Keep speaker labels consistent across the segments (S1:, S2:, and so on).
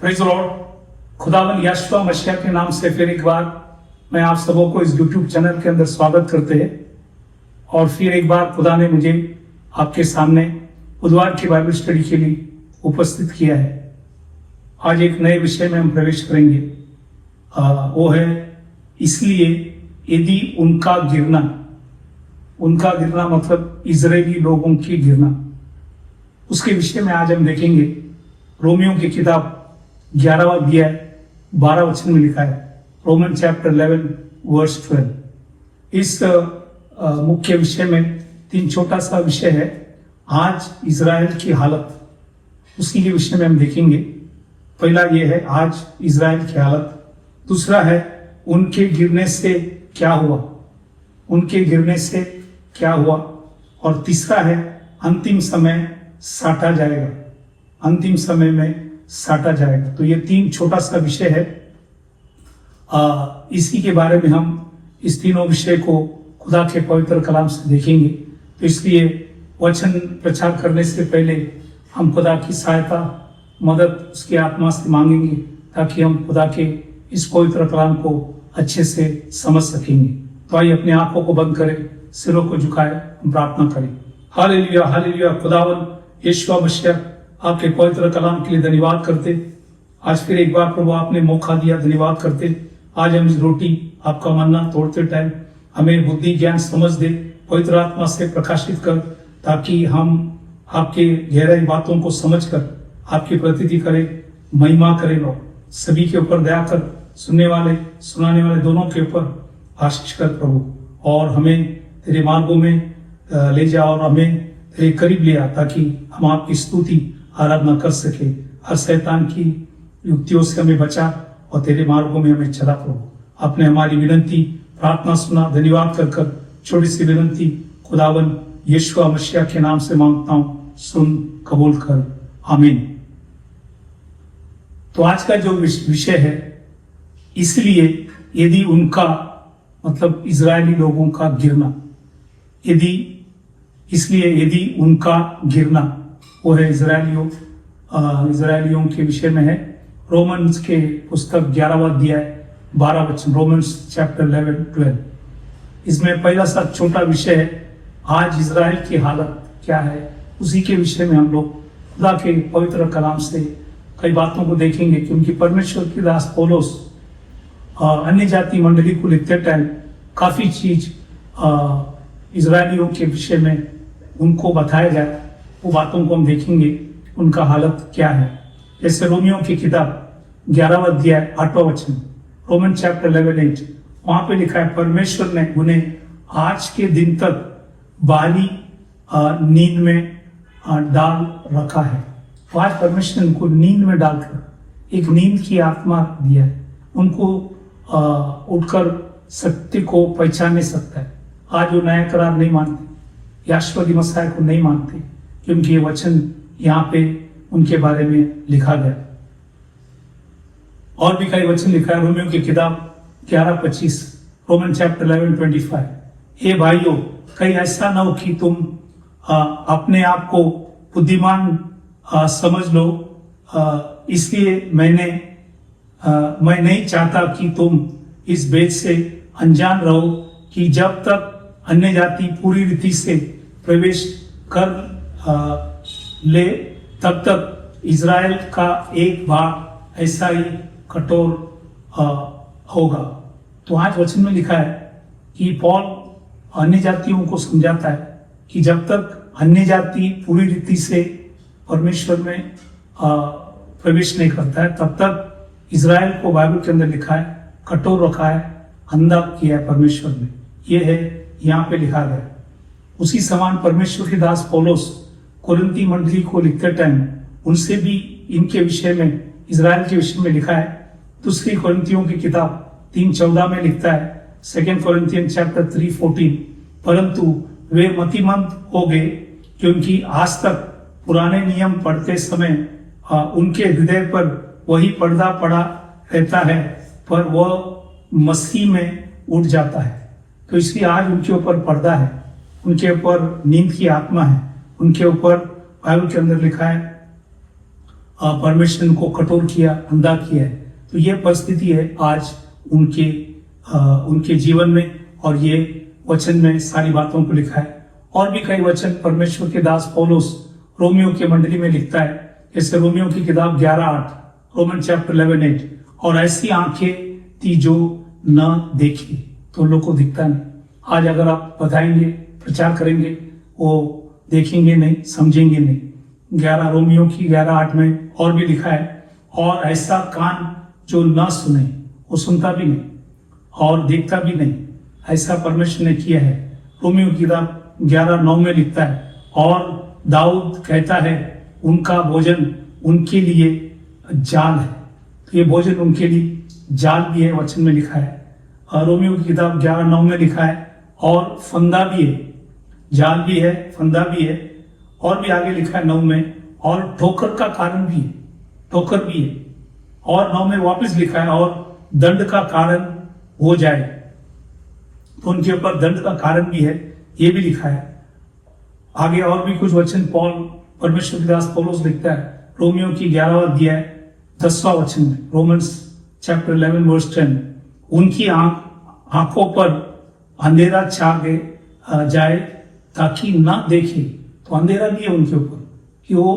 S1: Praise Lord. खुदावन यहोशुआ मसीह के नाम से फिर एक बार मैं आप सबों को इस यूट्यूब चैनल के अंदर स्वागत करते हैं। और फिर एक बार खुदा ने मुझे आपके सामने बुधवार की बाइबल स्टडी के लिए उपस्थित किया है। आज एक नए विषय में हम प्रवेश करेंगे। वो है इसलिए यदि उनका गिरना मतलब इजरायली लोगों की गिरना, उसके विषय में आज हम देखेंगे। रोमियो की किताब 11वां अध्याय 12 वचन में लिखा है, रोमन चैप्टर 11 वर्स 12। इस मुख्य विषय में 3 छोटा सा विषय है। आज इजराइल की हालत, उसी के विषय में हम देखेंगे। पहला ये है आज इजराइल की हालत, दूसरा है उनके गिरने से क्या हुआ, और तीसरा है अंतिम समय में साटा जाएगा। तो ये 3 छोटा सा विषय है। इसी के बारे में हम इस तीनों विषय को खुदा के पवित्र कलाम से देखेंगे। तो इसलिए वचन प्रचार करने से पहले हम खुदा की सहायता, मदद उसकी आत्मा से मांगेंगे, ताकि हम खुदा के इस पवित्र कलाम को अच्छे से समझ सकेंगे। तो आइए अपने आंखों को बंद करें, सिरों को झुकाए, हम प्रार्थना करें। Hallelujah, hallelujah. खुदावन यहोशुआ मसीह, आपके पवित्र कलाम के लिए धन्यवाद करते। आज फिर एक बार प्रभु आपने मौका दिया, धन्यवाद करते। आज हम इस रोटी आपका मन्ना तोड़ते टाइम हमें बुद्धि, ज्ञान, समझ दे, पवित्र आत्मा से प्रकाशित कर, ताकि हम आपके गहराई बातों को समझकर आपकी प्रतीति करें, महिमा करें। लोग सभी के ऊपर दया कर, सुनने वाले सुनाने वाले दोनों के ऊपर आशीष कर प्रभु, और हमें तेरे मार्गों में ले जा और हमें तेरे करीब ले आ, ताकि हम आपकी स्तुति आराधना कर सके। हर शैतान की युक्तियों से हमें बचा और तेरे मार्गों में हमें चला प्रभु। आपने हमारी विनती प्रार्थना सुना, धन्यवाद कर छोटी सी विनती खुदावन यहोशुआ मसीह के नाम से मांगता हूँ, सुन कबूल कर, आमीन। तो आज का जो विषय है, इसलिए यदि उनका मतलब इजरायली लोगों का गिरना, यदि उनका गिरना, वो है इजरायलियों के विषय में है। रोमन्स के पुस्तक 11वां अध्याय 12 वचन, रोमन्स चैप्टर 11-12। इसमें पहला सा छोटा विषय है, आज इजराइल की हालत क्या है। उसी के विषय में हम लोग खुदा के पवित्र कलाम से कई बातों को देखेंगे, क्योंकि परमेश्वर की दास पौलुस अन्य जाति मंडली को लिखते टाइम काफी चीज इजरायलियों के विषय में उनको बताया जाए। वो बातों को हम देखेंगे, उनका हालत क्या है। जैसे रोमियो की किताब 11वां अध्याय 8वां वचन, रोमन चैप्टर 11:8, वहां पे लिखा है, परमेश्वर ने उन्हें आज के दिन तक बाहरी नींद में डाल रखा है। तो आज परमेश्वर ने उनको नींद में डालकर एक नींद की आत्मा दिया है। उनको उठकर सत्य को पहचान नहीं सकता है। आज वो नया करार नहीं मानते, यहोशुआ मसीह को नहीं मानते, क्योंकि ये वचन यहाँ पे उनके बारे में लिखा गया। और भी कई वचन लिखा है, रोमियो की किताब 11:25, रोमन चैप्टर 11:25, हे भाइयों, कहीं ऐसा ना हो कि तुम अपने आप को बुद्धिमान समझ लो। इसलिए मैं नहीं चाहता कि तुम इस भेद से अनजान रहो कि जब तक अन्य जाति पूरी रीति से प्रवेश कर ले, तब तक इजराइल का एक भाग ऐसा ही कठोर होगा। तो आज वचन में लिखा है कि पौल अन्य जातियों को समझाता है कि जब तक अन्य जाति पूरी रीति से परमेश्वर में प्रवेश नहीं करता है, तब तक इजराइल को बाइबल के अंदर लिखा है कठोर रखा है, अंधा किया है परमेश्वर ने। ये है यहाँ पे लिखा गया। उसी समान परमेश्वर के दास पौलुस कोरिन्थी मंडली को लिखते टाइम उनसे भी इनके विषय में, इजराइल के विषय में लिखा है। दूसरी कोरिन्थियों की किताब 3:14 में लिखता है, 2 कोरिन्थियन चैप्टर 3:14, परंतु वे मतिमंद हो गए, क्योंकि आज तक पुराने नियम पढ़ते समय उनके हृदय पर वही पर्दा पड़ा रहता है, पर वह मसीह में उठ जाता है। तो इसलिए आज उनके ऊपर पर्दा है, उनके ऊपर नींद की आत्मा है, उनके ऊपर बाइबल के अंदर लिखा है परमेश्वर को कठोर किया, अंधा किया है। तो ये परिस्थिति है आज उनके जीवन में, और ये वचन में सारी बातों को लिखा है। और भी कई वचन परमेश्वर के दास पौलुस रोमियो के मंडली में लिखता है, जैसे रोमियो की किताब 11:8, रोमन चैप्टर 11:8, और ऐसी आंखें थी जो न देखी तो लोग को दिखता नहीं। आज अगर आप बताएंगे, प्रचार करेंगे, वो देखेंगे नहीं, समझेंगे नहीं। 11 रोमियो की 11:8 में और भी लिखा है, और ऐसा कान जो न सुने, वो सुनता भी नहीं और देखता भी नहीं, ऐसा परमेश्वर ने किया है। रोमियो की किताब 11:9 में लिखता है, और दाऊद कहता है उनका भोजन उनके लिए जाल है। तो ये भोजन उनके लिए जाल भी है, वचन में लिखा है। रोमियो की किताब 11:9 में लिखा है, और फंदा भी है, जाल भी है, फंदा भी है, और भी आगे लिखा है 9 में, और ठोकर का कारण भी है, ठोकर भी है। और 9 में वापस लिखा है, और दंड का कारण हो जाए, तो उनके ऊपर दंड का कारण भी है, ये भी लिखा है। आगे और भी कुछ वचन पौल परमेश्वर के दास पौलुस लिखता है, रोमियो की 11वां अध्याय 10वां वचन में, रोमन्स चैप्टर 11 वर्स 10, उनकी आंखों पर अंधेरा छा जाए ताकि ना देखे। तो अंधेरा भी है उनके ऊपर कि वो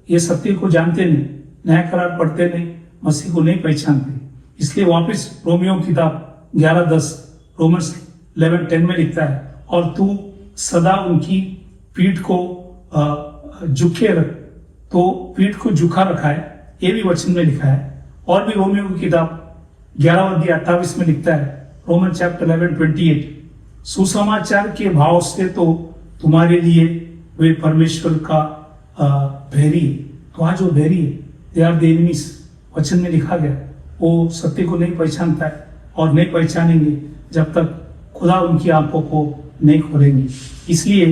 S1: ये सत्य को जानते नहीं, नया करार पढ़ते नहीं, मसीह को नहीं पहचानते। इसलिए वापस रोमियो की किताब 11:10, रोमन्स 11:10 में लिखता है, और तू सदा उनकी पीठ को झुके रख। तो पीठ को झुका रखा है, ये भी वचन में लिखा है। और भी रोमियो की किताब 11 अध्याय 28 में लिखता है, रोमन चैप्टर 11:28, सुसमाचार के भाव से तो तुम्हारे लिए वे परमेश्वर का भेरी है। तो आज वो भेरी है, दे आर द एनिमीज, वचन में लिखा गया। वो सत्य को नहीं पहचानता है, और नहीं पहचानेंगे जब तक खुदा उनकी आंखों को नहीं खोलेंगे। इसलिए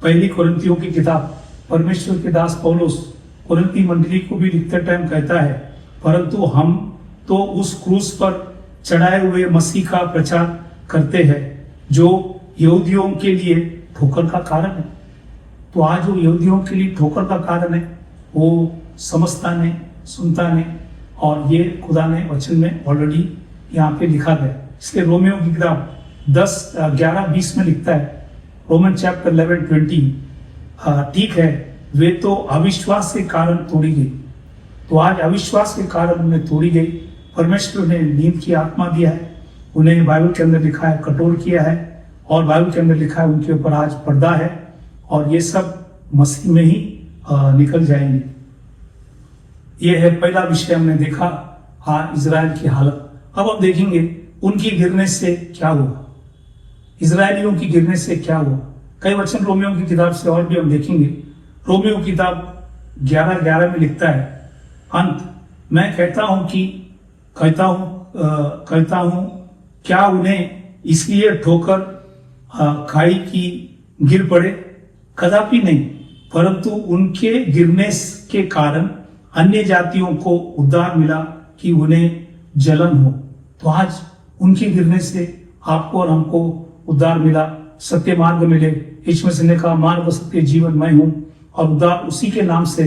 S1: पहली कुरिन्थियों की किताब परमेश्वर के दास पौलुस कुरिन्थी मंडली को भी लिखते टाइम कहता है, परंतु हम तो उस क्रूस पर चढ़ाए हुए मसीह का प्रचार करते हैं जो यहूदियों के लिए ठोकर का कारण है। तो आज वो यहूदियों के लिए ठोकर का कारण है, वो समझता नहीं, सुनता नहीं, और ये खुदा ने वचन में ऑलरेडी यहाँ पे लिखा गया। इसलिए रोमियो की किताब 11:20 में लिखता है, रोमन चैप्टर 11:20, ठीक है वे तो अविश्वास के कारण तोड़ी गई। तो आज अविश्वास के कारण उन्हें तोड़ी गई। परमेश्वर ने नींद की आत्मा दिया है, उन्हें बाइबल के अंदर लिखा है कठोर किया है, और बाइबल के अंदर लिखा है उनके ऊपर आज पर्दा है, और ये सब मसीह में ही निकल जाएंगे। ये है पहला विषय हमने देखा, इजराइल की हालत। अब हम देखेंगे उनकी गिरने से क्या हुआ, इजरायलियों की गिरने से क्या हुआ। कई वचन रोमियो की किताब से और भी हम देखेंगे। रोमियो की किताब 11:11 में लिखता है, अंत मैं कहता हूं क्या उन्हें इसलिए ठोकर खाई की गिर पड़े? कदापि नहीं, परंतु उनके गिरने के कारण अन्य जातियों को उद्धार मिला कि उन्हें जलन हो। तो आज उनके गिरने से आपको और हमको उद्धार मिला, सत्य मार्ग मिले। यीशु मसीह ने कहा मार्ग सत्य जीवन मैं हूं, और उद्धार उसी के नाम से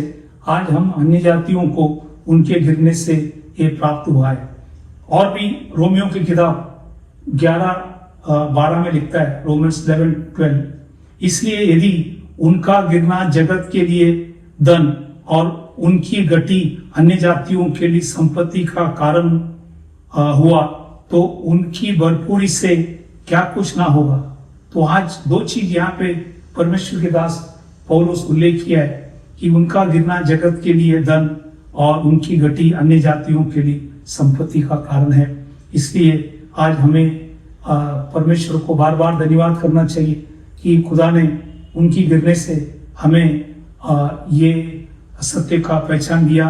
S1: आज हम अन्य जातियों को उनके गिरने से ये प्राप्त हुआ है। और भी रोमियो की किताब 11:12 में लिखता है, रोमन्स 11:12, इसलिए यदि उनका गिरना जगत के लिए धन और उनकी गति अन्य जातियों के लिए संपत्ति का कारण हुआ, तो उनकी भरपूरी से क्या कुछ ना होगा। तो आज दो चीज यहाँ पे परमेश्वर के दास पौलुस उल्लेख किया है कि उनका गिरना जगत के लिए धन और उनकी गति अन्य जातियों के लिए संपत्ति का कारण है। इसलिए आज हमें परमेश्वर को बार बार धन्यवाद करना चाहिए कि खुदा ने उनकी गिरने से हमें ये सत्य का पहचान दिया।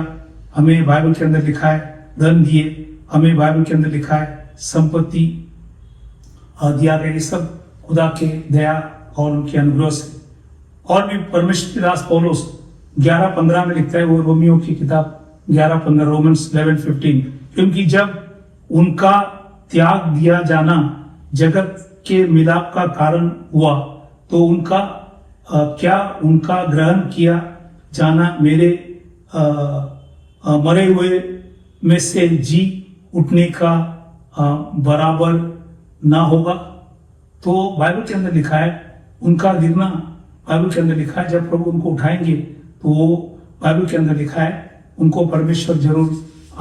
S1: हमें बाइबल के अंदर लिखा है धन दिए, हमें बाइबल के अंदर लिखा है संपत्ति दिया गया। ये सब खुदा के दया और उनके अनुग्रह से। और भी परमेश्वर के दास पौलुस 11:15 में लिखता है, वो रोमियो की किताब 11:15, रोमन्स 11:15, क्योंकि जब उनका त्याग दिया जाना जगत के मिलाप का कारण हुआ, तो उनका ग्रहण किया जाना मेरे मरे हुए में से जी उठने का बराबर ना होगा। तो बाइबल के अंदर लिखा है उनका गिरना, बाइबल के अंदर लिखा है जब प्रभु उनको उठाएंगे तो वो बाइबल के अंदर लिखा है उनको परमेश्वर जरूर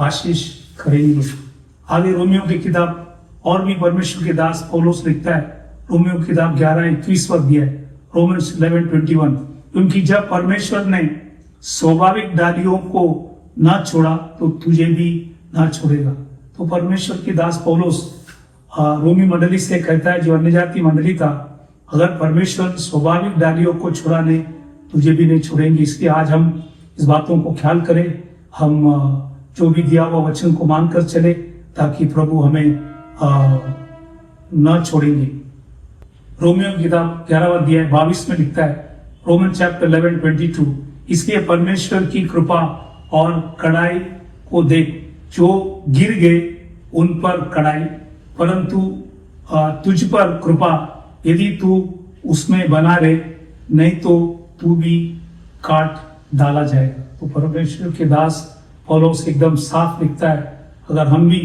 S1: आशीष करेंगे। आगे रोमियो की किताब और भी परमेश्वर के दास पौलुस लिखता है, रोमियो की किताब 11:21 दिया है, रोमन्स 11:21, क्योंकि जब परमेश्वर ने स्वाभाविक डालियों को ना छोड़ा तो तुझे भी ना छोड़ेगा। तो परमेश्वर के दास पौलुस रोमी मंडली से कहता है जो अन्य जाति मंडली था, अगर परमेश्वर स्वाभाविक डालियों को छुड़ा नहीं तुझे भी नहीं छोड़ेंगे। इसलिए आज हम इस बातों को ख्याल करें, हम जो भी दिया हुआ वचन को मानकर चले ताकि प्रभु हमें न छोड़ेंगे। रोमियो की किताब 11वां अध्याय 22 में लिखता है, रोमन चैप्टर 11:22, इसलिए परमेश्वर की कृपा और कड़ाई को देख, जो गिर गए उन पर कड़ाई, परंतु तुझ पर कृपा, यदि तू उसमें बना रहे, नहीं तो तू भी काट डाला जाएगा। तो परमेश्वर के दास पौलुस एकदम साफ लिखता है, अगर हम भी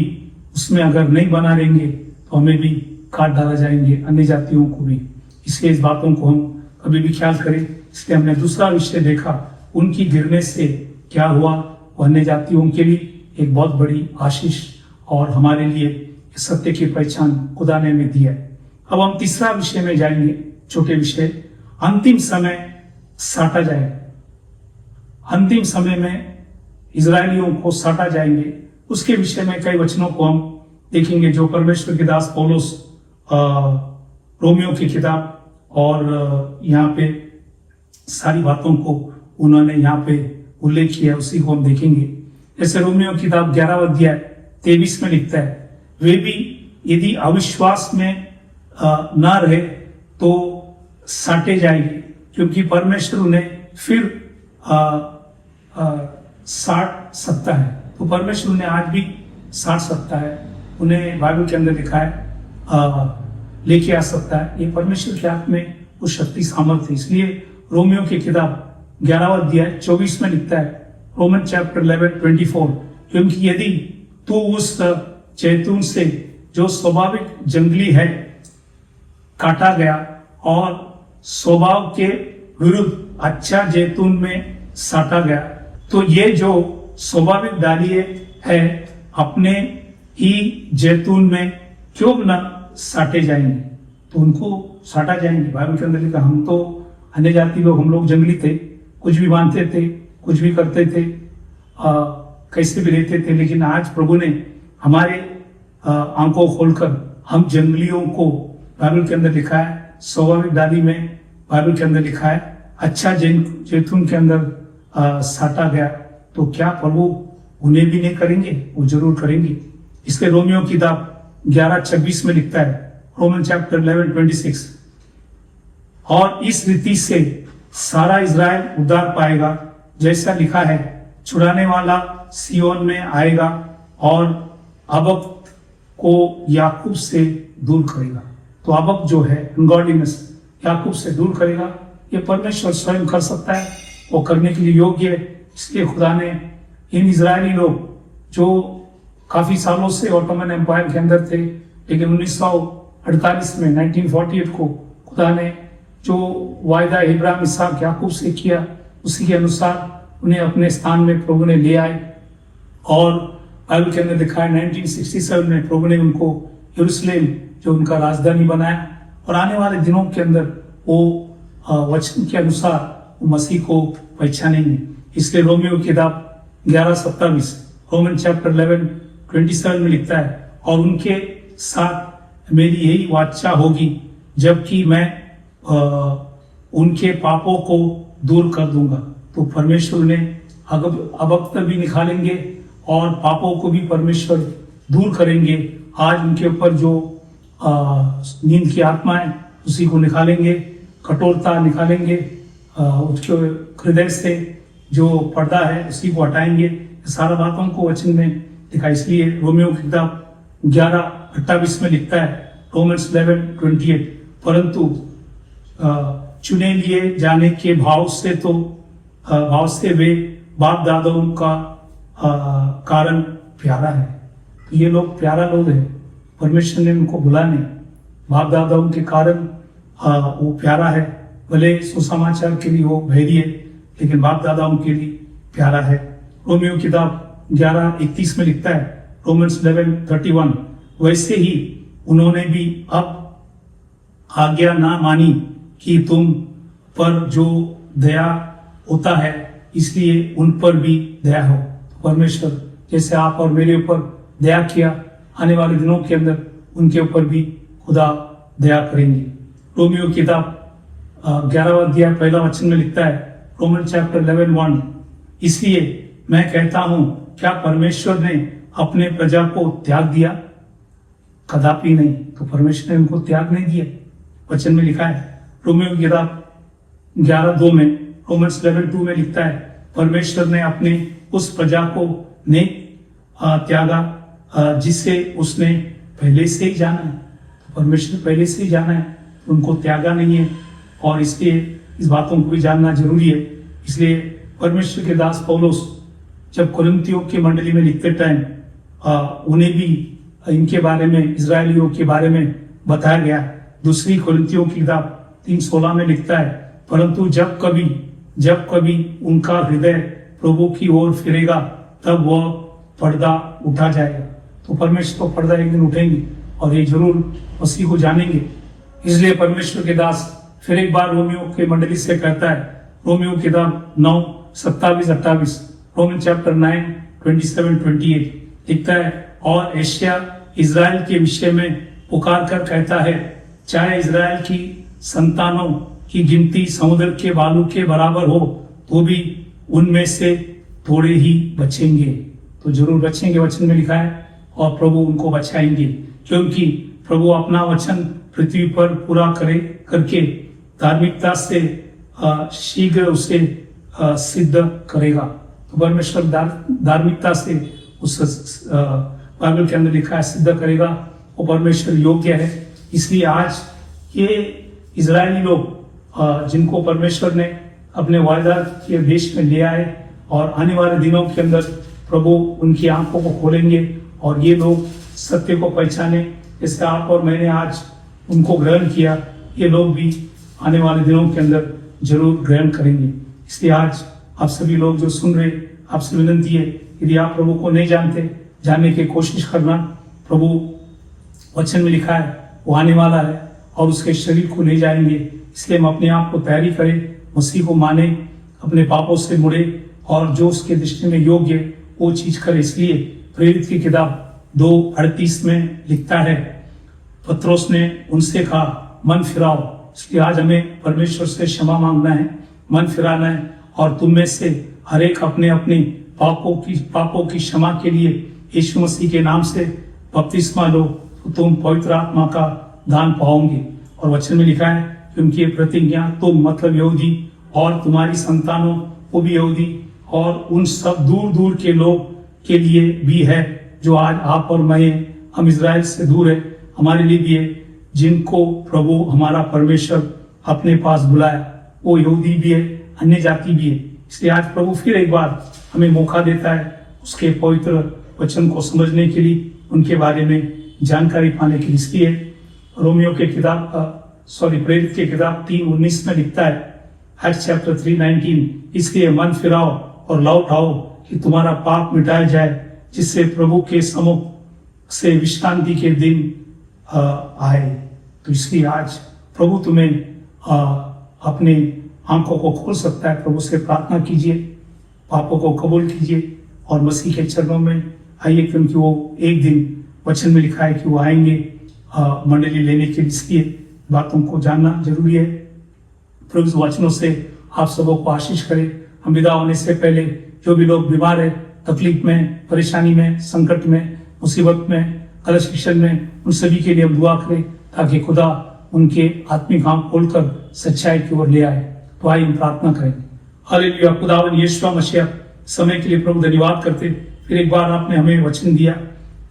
S1: उसमें अगर नहीं बना रहेंगे तो हमें भी काट डाला जाएंगे, अन्य जातियों को भी। इसलिए इस बातों को हम कभी भी ख्याल करें। इसलिए हमने दूसरा विषय देखा, उनकी गिरने से क्या हुआ, वो अन्य जातियों के लिए एक बहुत बड़ी आशीष और हमारे लिए सत्य की पहचान खुदा ने हमें दिया है। अब हम तीसरा विषय में जाएंगे, छोटे विषय, अंतिम समय साटा जाएगा। अंतिम समय में इजरायलियों को साटा जाएंगे, उसके विषय में कई वचनों को हम देखेंगे जो परमेश्वर के दास पौलुस रोमियो की किताब और यहाँ पे सारी बातों को उन्होंने यहाँ पे उल्लेख किया, उसी को हम देखेंगे। जैसे रोमियो की किताब 11वां अध्याय 23 में लिखता है, वे भी यदि अविश्वास में ना रहे तो साटे जाएंगे, क्योंकि परमेश्वर उन्हें फिर साट सकता है। तो परमेश्वर उन्हें आज भी साट सकता है, उन्हें बाइबल के अंदर लिखा है लेके आ सकता है। ये परमेश्वर के हाथ में वो शक्ति सामर्थ्य है। इसलिए रोमियो की किताब 11वां अध्याय 24 में लिखता है, रोमन चैप्टर 11:24, क्योंकि यदि तू उस जैतून से जो स्वाभाविक जंगली है काटा गया और स्वभाव के विरुद्ध अच्छा जैतून में साटा गया, तो ये जो स्वाभाविक डालिए है अपने ही जैतून में क्यों न साटे जाएंगे। तो उनको साटा जाएंगे। बाइबल के अंदर लिखा, हम तो अन्य जाति लोग, हम लोग जंगली थे, कुछ भी मानते थे, कुछ भी करते थे, कैसे भी रहते थे, लेकिन आज प्रभु ने हमारे आंखों खोलकर हम जंगलियों को, बाइबल के अंदर लिखा है स्वाभाविक डाली में, बाइबल के अंदर लिखा है अच्छा जैतून के अंदर साटा गया। तो क्या प्रभु उन्हें भी नहीं करेंगे? वो जरूर करेंगे। इसलिए रोमियो की किताब 11:26 में लिखता है, रोमन चैप्टर 11:26, और इस रीति से सारा इज़राइल उद्धार पाएगा, जैसा लिखा है, छुड़ाने वाला सियोन में आएगा और अबक को याकूब से दूर करेगा। तो अबक जो है अनगॉडलीनेस, याकूब से दूर करेगा। ये परमेश्वर स्वयं कर सकता है, वो करने के लिए योग्य है। इसलिए खुदा ने इन इजरायली लोग जो काफी सालों से ऑटोमन एम्पायर के अंदर थे, लेकिन 1948 में 1948 को खुदा ने जो वायदा इब्राहिम इसहाक याकूब से किया, उसी के अनुसार उन्हें अपने स्थान में प्रभु ने ले आए। और बाइबल के अंदर लिखा है 1967 में प्रभु ने उनको यरूशलेम जो उनका राजधानी बनाया, और आने वाले दिनों के अंदर वो वचन के अनुसार मसीह को पहचानेंगे। इसलिए रोमियो की किताब 11:27, रोमन चैप्टर 11:27 में लिखता है, और उनके साथ मेरी यही वाचा होगी, जबकि मैं उनके पापों को दूर कर दूंगा। तो परमेश्वर ने अबक भी निकालेंगे और पापों को भी परमेश्वर दूर करेंगे। आज उनके ऊपर जो नींद की आत्मा है उसी को निकालेंगे, कठोरता निकालेंगे, उसके हृदय से जो पर्दा है उसी को हटाएंगे। सारा बातों को वचन में लिखा। इसलिए रोमियो की किताब 11:28 में लिखता है, रोमन्स 11:28, परंतु चुने लिए जाने के भाव से वे बाप दादाओं का कारण प्यारा है। तो ये लोग प्यारा लोग हैं, परमेश्वर ने उनको बुला नहीं। बाप दादाओं के कारण वो प्यारा है। भले सुसमाचार के लिए वो बैरी है, लेकिन बाप दादाओं के लिए प्यारा है। रोमियो किताब 11:31 में लिखता है, रोमन्स 11:31, वैसे ही उन्होंने भी अब आज्ञा ना मानी कि तुम पर जो दया होता है, इसलिए उन पर भी दया हो। तो परमेश्वर जैसे आप और मेरे ऊपर दया किया, आने वाले दिनों के अंदर उनके ऊपर भी खुदा दया करेंगे। रोमियो किताब 11वां अध्याय 1 वचन में लिखता है, रोमन चैप्टर 11:1, इसलिए मैं कहता हूं, क्या परमेश्वर ने अपने प्रजा को त्याग दिया? कदापि नहीं। तो परमेश्वर ने उनको त्याग नहीं दिया। वचन में लिखा है, रोमियो किताब 11:2 में, रोमन्स 11:2 में लिखता है, परमेश्वर ने अपने उस प्रजा को नहीं त्यागा जिसे उसने पहले से ही जाना है। तो परमेश्वर पहले से ही जाना है, उनको त्यागा नहीं है। और इसलिए इस बातों को भी जानना जरूरी है। इसलिए परमेश्वर के दास पौलुस जब कोरिन्थियों की मंडली में लिखते टाइम उन्हें भी इनके बारे में, इजरायलियों के बारे में बताया गया। दूसरी कोरिन्थियों की किताब 3:16 में लिखता है, परंतु जब कभी उनका हृदय प्रभु की ओर फिरेगा, तब वह पर्दा उठा जाएगा। तो परमेश्वर को पर्दा एक दिन उठेंगे और ये जरूर मसीह को जानेंगे। इसलिए परमेश्वर के दास फिर एक बार रोमियो के मंडली से कहता है, रोमियो किताब 9:27-28, रोमन चैप्टर 9:27-28 लिखता है, और एशिया इजराइल के विषय में पुकार कर कहता है, चाहे इजराइल की संतानों की गिनती समुद्र के बालू के बराबर हो, तो भी उनमें से थोड़े ही बचेंगे। तो जरूर बचेंगे, वचन में लिखा है, और प्रभु उनको बचाएंगे, क्योंकि प्रभु अपना वचन पृथ्वी पर पूरा करके धार्मिकता से शीघ्र उसे सिद्ध करेगा। तो परमेश्वर धार्मिकता से उस बाइबल के अंदर लिखा है सिद्ध करेगा। वो परमेश्वर योग्य है। इसलिए आज ये इजरायली लोग जिनको परमेश्वर ने अपने वायदा के देश में ले आए, और आने वाले दिनों के अंदर प्रभु उनकी आंखों को खोलेंगे और ये लोग सत्य को पहचाने, जैसे आप और मैंने आज उनको ग्रहण किया, ये लोग भी आने वाले दिनों के अंदर जरूर ग्रहण करेंगे। इसलिए आज आप सभी लोग जो सुन रहे, आपसे विनती है, यदि आप प्रभु को नहीं जानते, जानने की कोशिश करना। प्रभु वचन में लिखा है वो आने वाला है और उसके शरीर को ले जाएंगे। इसलिए हम अपने आप को तैयारी करें, मसीह को माने, अपने पापों से मुड़े और जो उसके दृष्टि में योग्य वो चीज करे। इसलिए प्रेरित की किताब 2:38 में लिखता है, पत्रोस ने उनसे कहा, मन फिराओ। इसलिए आज हमें परमेश्वर से क्षमा मांगना है, मन फिराना है, और तुम में से हर एक अपने अपने पापों की क्षमा के लिए यीशु मसीह के नाम से बपतिस्मा लो, तो तुम पवित्र आत्मा का दान पाओगे। और वचन में लिखा है, क्योंकि ये प्रतिज्ञा तुम मतलब यहूदी और तुम्हारी संतानों वो भी यहूदी और उन सब दूर दूर के लोग के लिए भी है, जो आज आप और मैं, हम इजराइल से दूर है, हमारे लिए भी है, जिनको प्रभु हमारा परमेश्वर अपने पास बुलाया। वो यहूदी भी है, अन्य जाति भी है। इसलिए आज प्रभु फिर एक बार हमें मौका देता है उसके पवित्र वचन को समझने के लिए, उनके बारे में जानकारी पाने के लिए। इसलिए रोमियो के प्रेरित के किताब 3:19 में लिखता है, एक्ट्स चैप्टर 3:19, इसलिए मन फिराओ और लौट आओ कि तुम्हारा पाप मिटाया जाए, जिससे प्रभु के सम्मुख से विश्रांति के दिन आए। तो इसलिए आज प्रभु तुम्हें अपने आंखों को खोल सकता है। प्रभु से प्रार्थना कीजिए, पापों को कबूल कीजिए और मसीह के चरणों में आइए, क्योंकि वो एक दिन वचन में लिखा है कि वो आएंगे मंडली लेने के लिए। इसलिए बातों को जानना जरूरी है। प्रभु वचनों से आप सबों को आशीष करे। हम विदा होने से पहले जो भी लोग बीमार है, तकलीफ में, परेशानी में, संकट में, मुसीबत में, कलश में, उन सभी के लिए हम दुआ करें, ताकि खुदा उनके आत्मिक आंख खोलकर सच्चाई की ओर ले आए। तो आइए हम प्रार्थना करें। हालेलुया। खुदावन यीशु मसीह, समय के लिए प्रभु धन्यवाद करते, फिर एक बार आपने हमें वचन दिया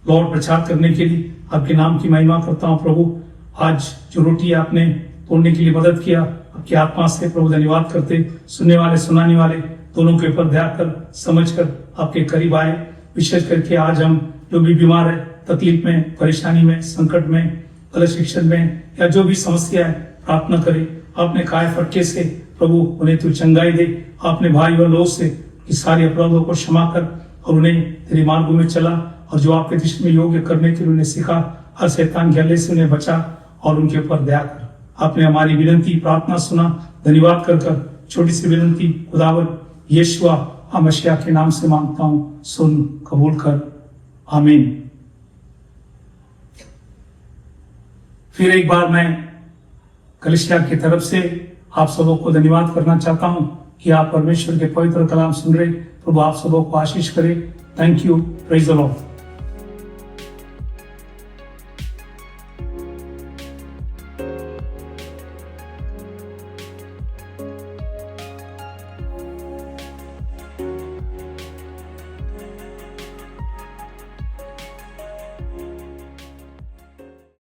S1: लॉर्ड प्रचार करने के लिए। आपके नाम की महिमा करता हूँ प्रभु। आज जो रोटी आपने तोड़ने के लिए मदद किया, आपकी आत्मा से प्रभु धन्यवाद करते, सुनने वाले सुनाने वाले दोनों के ऊपर दया कर समझकर आपके करीब आए। विशेष करके आज हम जो भी बीमार है, तकलीफ में, परेशानी में, संकट में, गलत शिक्षण में या जो भी समस्या है, प्रार्थना करे। आपने काय फटके से प्रभु उन्हें तू चंगाई दे। आपने भाई और लोग से इस सारे अपराधों को क्षमा कर और उन्हें तेरे मार्गों में चला और जो आपके दृष्टि में योग्य करने के लिए उन्हें सिखा। हर शैतान के हल्ले से उन्हें बचा और उनके ऊपर दया कर। आपने हमारी विनती प्रार्थना सुना, धन्यवाद कर छोटी सी विनती खुदावंद यीशु मसीह के नाम से मांगता हूँ, सुन कबूल कर, आमीन। फिर एक बार मैं कलीसिया की तरफ से आप सबों को धन्यवाद करना चाहता हूं कि आप परमेश्वर के पवित्र कलाम सुन रहे। प्रभु आप सबों को आशीष करे। Thank you, praise the Lord.